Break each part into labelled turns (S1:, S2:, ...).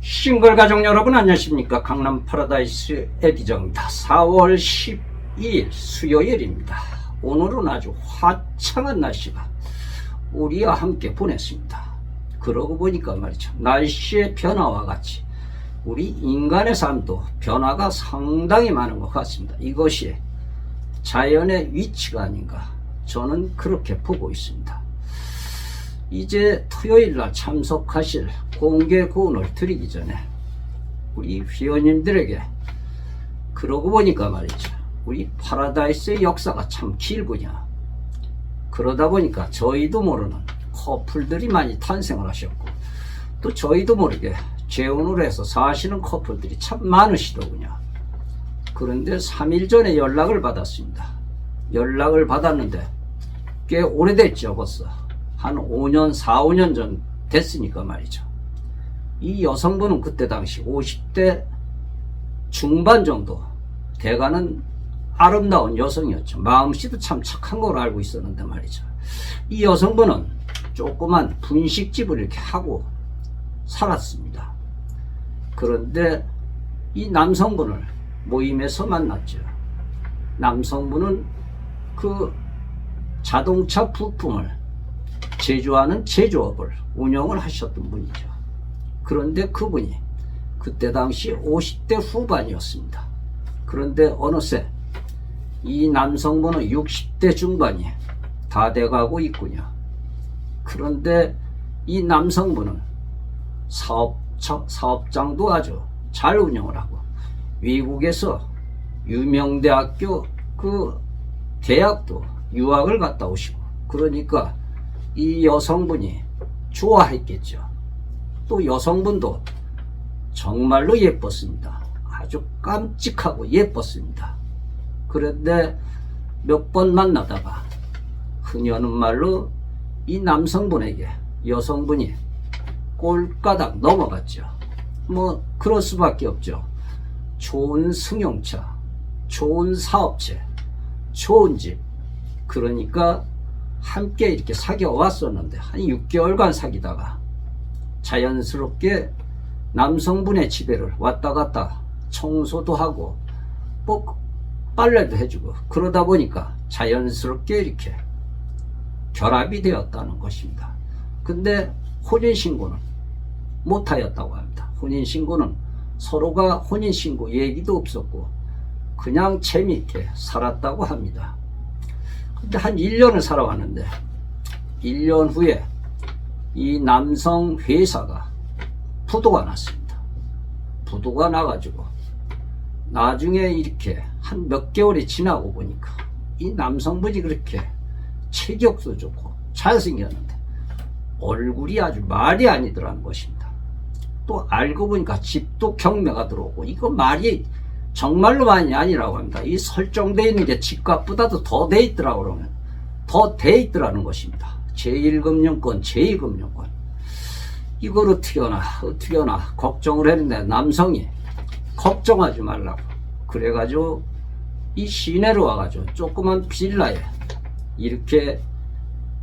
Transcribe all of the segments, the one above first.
S1: 싱글 가족 여러분 안녕하십니까. 강남 파라다이스 에디정입니다. 4월 12일 수요일입니다. 오늘은 아주 화창한 날씨가 우리와 함께 보냈습니다. 그러고 보니까 말이죠, 날씨의 변화와 같이 우리 인간의 삶도 변화가 상당히 많은 것 같습니다. 이것이 자연의 위치가 아닌가, 저는 그렇게 보고 있습니다. 이제 토요일날 참석하실 공개 구원을 드리기 전에 우리 회원님들에게, 그러고 보니까 말이죠, 우리 파라다이스의 역사가 참 길군요. 그러다 보니까 저희도 모르는 커플들이 많이 탄생을 하셨고, 또 저희도 모르게 재혼을 해서 사시는 커플들이 참 많으시더군요. 그런데 3일 전에 연락을 받았습니다. 연락을 받았는데 꽤 오래됐죠. 벌써 한 5년, 4, 5년 전 됐으니까 말이죠. 이 여성분은 그때 당시 50대 중반 정도 돼가는 아름다운 여성이었죠. 마음씨도 참 착한 걸 알고 있었는데 말이죠. 이 여성분은 조그만 분식집을 이렇게 하고 살았습니다. 그런데 이 남성분을 모임에서 만났죠. 남성분은 그 자동차 부품을 제조하는 제조업을 운영을 하셨던 분이죠. 그런데 그분이 그때 당시 50대 후반이었습니다. 그런데 어느새 이 남성분은 60대 중반이 다 돼가고 있군요. 그런데 이 남성분은 사업장도 아주 잘 운영을 하고, 외국에서 유명 대학교 그 대학도 유학을 갔다 오시고, 그러니까 이 여성분이 좋아했겠죠. 또 여성분도 정말로 예뻤습니다. 아주 깜찍하고 예뻤습니다. 그런데 몇 번 만나다가 그녀는 말로 이 남성분에게 여성분이 꼴까닥 넘어갔죠. 뭐 그럴 수밖에 없죠. 좋은 승용차, 좋은 사업체, 좋은 집, 그러니까 함께 이렇게 사귀어 왔었는데 한 6개월간 사귀다가 자연스럽게 남성분의 집에를 왔다 갔다 청소도 하고 뭐 빨래도 해주고, 그러다 보니까 자연스럽게 이렇게 결합이 되었다는 것입니다. 근데 혼인신고는 못하였다고 합니다. 혼인신고는 서로가 혼인신고 얘기도 없었고 그냥 재미있게 살았다고 합니다. 근데 한 1년을 살아왔는데 1년 후에 이 남성 회사가 부도가 났습니다. 부도가 나가지고 나중에 이렇게 한 몇 개월이 지나고 보니까 이 남성분이 그렇게 체격도 좋고 잘생겼는데 얼굴이 아주 말이 아니더라는 것입니다. 또 알고 보니까 집도 경매가 들어오고, 이거 말이 정말로 많이 아니라고 합니다. 이 설정되어 있는 게 집값보다도 더 돼 있더라고, 그러면 더 돼 있더라는 것입니다. 제1금융권, 제2금융권. 이걸 어떻게 하나 걱정을 했는데 남성이 걱정하지 말라고 그래가지고 이 시내로 와가지고 조그만 빌라에 이렇게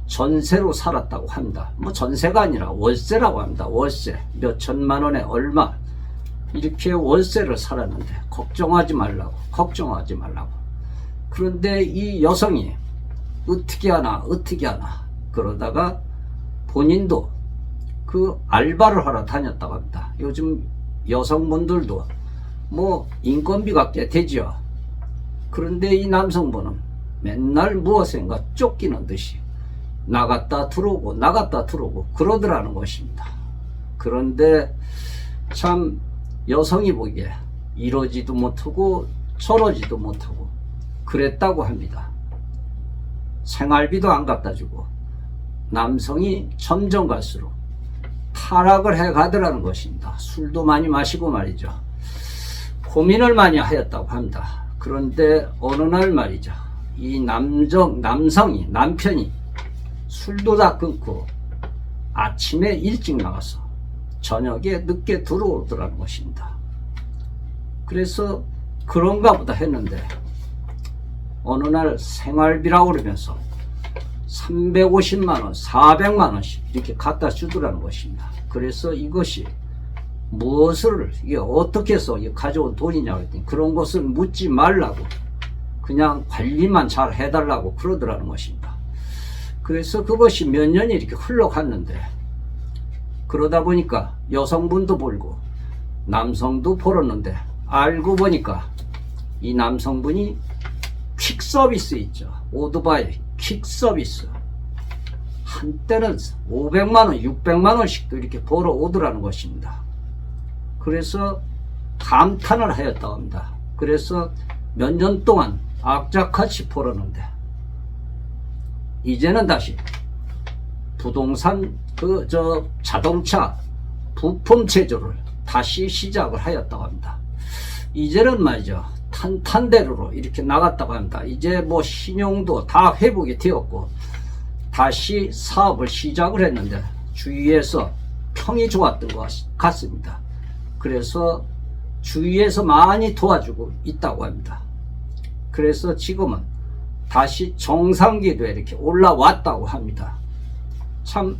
S1: 전세로 살았다고 합니다. 뭐 전세가 아니라 월세라고 합니다. 월세 몇 천만 원에 얼마, 이렇게 월세를 살았는데 걱정하지 말라고. 그런데 이 여성이 어떻게 하나 그러다가 본인도 그 알바를 하러 다녔다고 합니다. 요즘 여성분들도 뭐 인건비가 꽤 되죠. 그런데 이 남성분은 맨날 무엇인가 쫓기는 듯이 나갔다 들어오고 그러더라는 것입니다. 그런데 참 여성이 보기에 이러지도 못하고 저러지도 못하고 그랬다고 합니다. 생활비도 안 갖다 주고 남성이 점점 갈수록 타락을 해 가더라는 것입니다. 술도 많이 마시고 말이죠. 고민을 많이 하였다고 합니다. 그런데 어느 날 말이죠, 이 남편이 술도 다 끊고 아침에 일찍 나가서 저녁에 늦게 들어오더라는 것입니다. 그래서 그런가 보다 했는데 어느 날 생활비라고 그러면서 350만원, 400만원씩 이렇게 갖다 주더라는 것입니다. 그래서 이것이 무엇을 이게 어떻게 해서 가져온 돈이냐고 했더니 그런 것을 묻지 말라고 그냥 관리만 잘 해달라고 그러더라는 것입니다. 그래서 그것이 몇 년이 이렇게 흘러갔는데 그러다 보니까 여성분도 벌고 남성도 벌었는데 알고 보니까 이 남성분이 퀵 서비스 있죠. 오토바이 퀵 서비스 한때는 500만원 600만원씩도 이렇게 벌어 오더라는 것입니다. 그래서 감탄을 하였다고 합니다. 그래서 몇 년 동안 악착같이 벌었는데 이제는 다시 부동산 자동차 부품 제조를 다시 시작을 하였다고 합니다. 이제는 말이죠. 탄탄대로로 이렇게 나갔다고 합니다. 이제 뭐 신용도 다 회복이 되었고 다시 사업을 시작을 했는데 주위에서 평이 좋았던 것 같습니다. 그래서 주위에서 많이 도와주고 있다고 합니다. 그래서 지금은 다시 정상궤도에 이렇게 올라왔다고 합니다. 참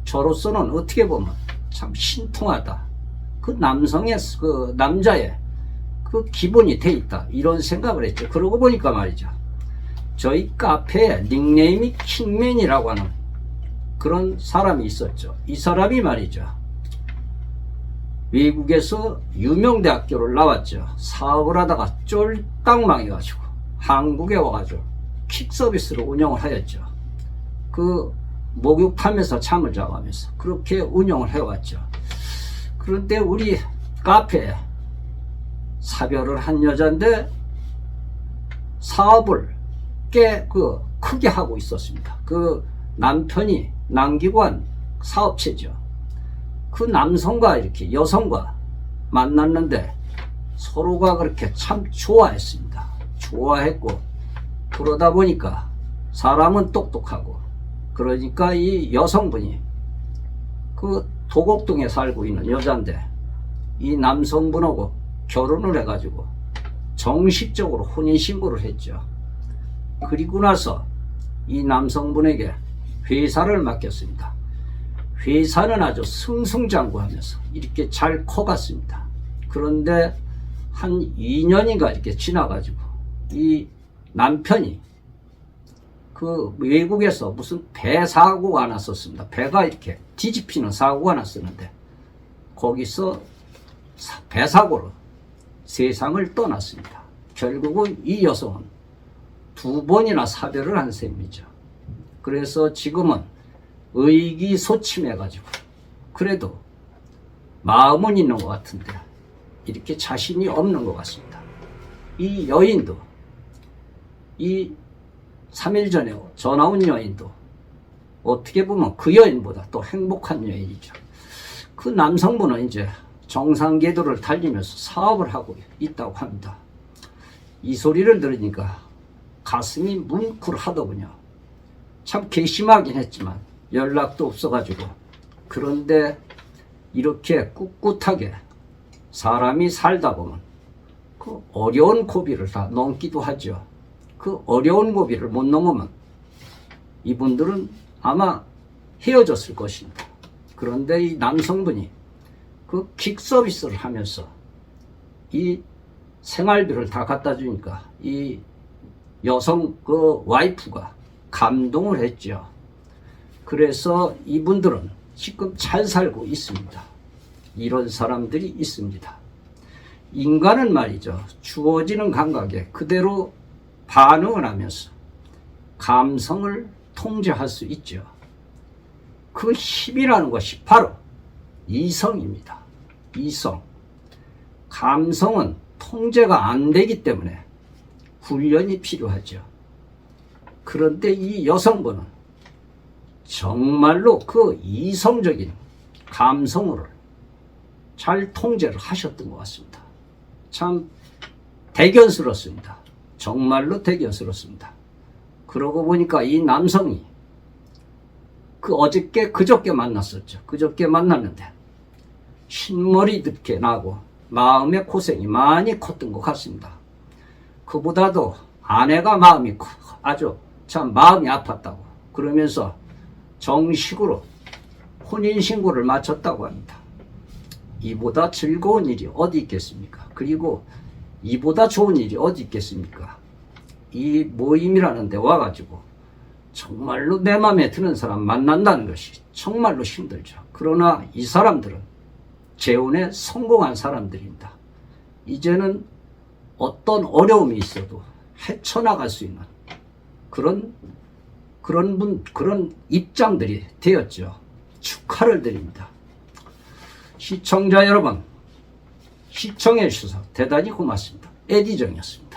S1: 저로서는 어떻게 보면 참 신통하다. 그 남자의 그 기본이 돼 있다. 이런 생각을 했죠. 그러고 보니까 말이죠. 저희 카페에 닉네임이 킹맨이라고 하는 그런 사람이 있었죠. 이 사람이 말이죠. 외국에서 유명대학교를 나왔죠. 사업을 하다가 쫄딱 망해가지고 한국에 와가지고 퀵서비스를 운영을 하였죠. 그 목욕하면서 잠을 자가면서 그렇게 운영을 해왔죠. 그런데 우리 카페에 사별을 한 여자인데 사업을 꽤 크게 하고 있었습니다. 그 남편이 남기관 사업체죠. 그 남성과 이렇게 여성과 만났는데 서로가 그렇게 참 좋아했습니다. 좋아했고 그러다 보니까 사람은 똑똑하고 그러니까 이 여성분이 그 도곡동에 살고 있는 여자인데 이 남성분하고 결혼을 해가지고 정식적으로 혼인신고를 했죠. 그리고 나서 이 남성분에게 회사를 맡겼습니다. 회사는 아주 승승장구하면서 이렇게 잘 커갔습니다. 그런데 한 2년인가 이렇게 지나가지고 이 남편이 그 외국에서 무슨 배 사고가 났었습니다. 배가 이렇게 뒤집히는 사고가 났었는데 거기서 배 사고로 세상을 떠났습니다. 결국은 이 여성은 2번이나 사별을 한 셈이죠. 그래서 지금은 의기소침해가지고 그래도 마음은 있는 것 같은데 이렇게 자신이 없는 것 같습니다. 이 여인도 이 3일 전에 전화 온 여인도 어떻게 보면 그 여인보다 또 행복한 여인이죠. 그 남성분은 이제 정상궤도를 달리면서 사업을 하고 있다고 합니다. 이 소리를 들으니까 가슴이 뭉클하더군요. 참 괘씸하긴 했지만 연락도 없어가지고 그런데 이렇게 꿋꿋하게 사람이 살다 보면 그 어려운 고비를 다 넘기도 하죠. 그 어려운 고비를 못 넘으면 이분들은 아마 헤어졌을 것입니다. 그런데 이 남성분이 그 퀵 서비스를 하면서 이 생활비를 다 갖다 주니까 이 여성 그 와이프가 감동을 했죠. 그래서 이분들은 지금 잘 살고 있습니다. 이런 사람들이 있습니다. 인간은 말이죠. 주어지는 감각에 그대로 반응을 하면서 감성을 통제할 수 있죠. 그 힘이라는 것이 바로 이성입니다. 이성. 감성은 통제가 안 되기 때문에 훈련이 필요하죠. 그런데 이 여성분은 정말로 그 이성적인 감성을 잘 통제를 하셨던 것 같습니다. 참 대견스럽습니다. 정말로 대견스럽습니다. 그러고 보니까 이 남성이 그저께 만났었죠. 그저께 만났는데 흰머리 이렇게 나고 마음의 고생이 많이 컸던 것 같습니다. 그보다도 아내가 마음이 아주 참 마음이 아팠다고 그러면서 정식으로 혼인신고를 마쳤다고 합니다. 이보다 즐거운 일이 어디 있겠습니까? 그리고 이보다 좋은 일이 어디 있겠습니까? 이 모임이라는 데 와가지고 정말로 내 맘에 드는 사람 만난다는 것이 정말로 힘들죠. 그러나 이 사람들은 재혼에 성공한 사람들입니다. 이제는 어떤 어려움이 있어도 헤쳐나갈 수 있는 그런 입장들이 되었죠. 축하를 드립니다. 시청자 여러분, 시청해 주셔서 대단히 고맙습니다. 에디정이었습니다.